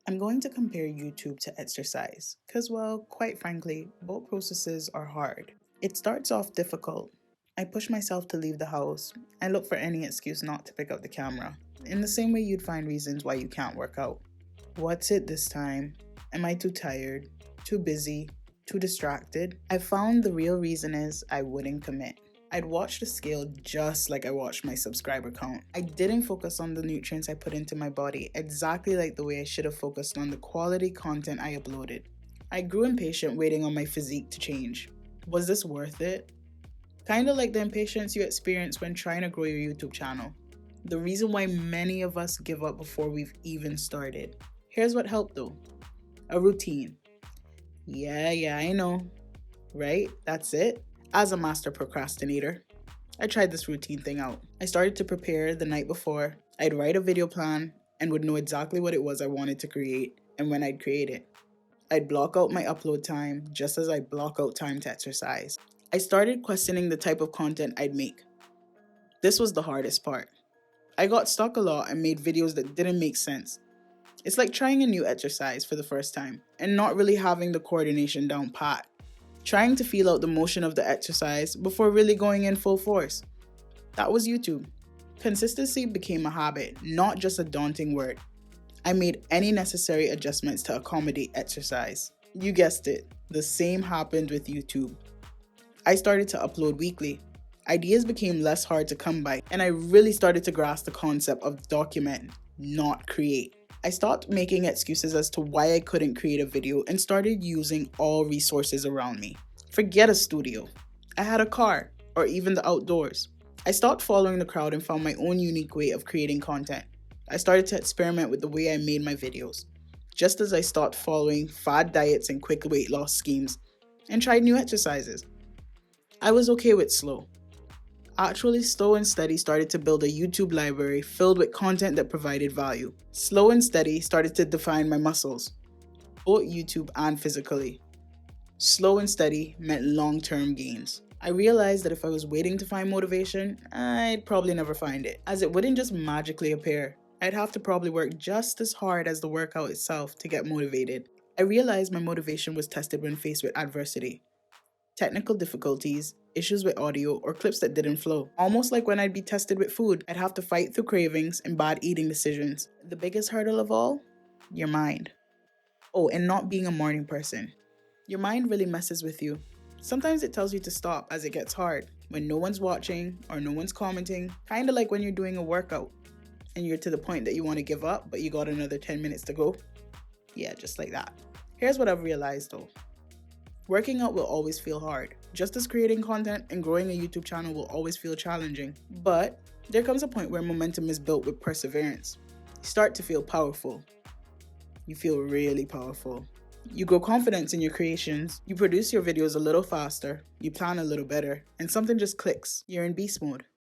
I'm going to compare YouTube to exercise because, well, quite frankly, both processes are hard. It starts off difficult. I push myself to leave the house. I look for any excuse not to pick up the camera. In the same way you'd find reasons why you can't work out. What's it this time? Am I too tired? Too busy? Too distracted? I found the real reason is I wouldn't commit. I'd watch the scale just like I watched my subscriber count. I didn't focus on the nutrients I put into my body exactly like the way I should have focused on the quality content I uploaded. I grew impatient waiting on my physique to change. Was this worth it? Kinda like the impatience you experience when trying to grow your YouTube channel. The reason why many of us give up before we've even started. Here's what helped though. A routine. Yeah, I know. Right? That's it. As a master procrastinator, I tried this routine thing out. I started to prepare the night before. I'd write a video plan and would know exactly what it was I wanted to create and when I'd create it. I'd block out my upload time just as I block out time to exercise. I started questioning the type of content I'd make. This was the hardest part. I got stuck a lot and made videos that didn't make sense. It's like trying a new exercise for the first time and not really having the coordination down pat. Trying to feel out the motion of the exercise before really going in full force. That was YouTube. Consistency became a habit, not just a daunting word. I made any necessary adjustments to accommodate exercise. You guessed it, the same happened with YouTube. I started to upload weekly. Ideas became less hard to come by, and I really started to grasp the concept of document, not create. I stopped making excuses as to why I couldn't create a video and started using all resources around me. Forget a studio. I had a car, or even the outdoors. I stopped following the crowd and found my own unique way of creating content. I started to experiment with the way I made my videos, just as I stopped following fad diets and quick weight loss schemes and tried new exercises. I was okay with slow. Actually, Slow and Steady started to build a YouTube library filled with content that provided value. Slow and Steady started to define my muscles, both YouTube and physically. Slow and steady meant long-term gains. I realized that if I was waiting to find motivation, I'd probably never find it, as it wouldn't just magically appear. I'd have to probably work just as hard as the workout itself to get motivated. I realized my motivation was tested when faced with adversity. Technical difficulties, issues with audio, or clips that didn't flow. Almost like when I'd be tested with food, I'd have to fight through cravings and bad eating decisions. The biggest hurdle of all? Your mind. Oh, and not being a morning person. Your mind really messes with you. Sometimes it tells you to stop as it gets hard, when no one's watching or no one's commenting, kinda like when you're doing a workout and you're to the point that you want to give up, but you got another 10 minutes to go. Yeah, just like that. Here's what I've realized though. Working out will always feel hard, just as creating content and growing a YouTube channel will always feel challenging. But there comes a point where momentum is built with perseverance. You start to feel powerful. You feel really powerful. You grow confidence in your creations, you produce your videos a little faster, you plan a little better, and something just clicks. You're in beast mode.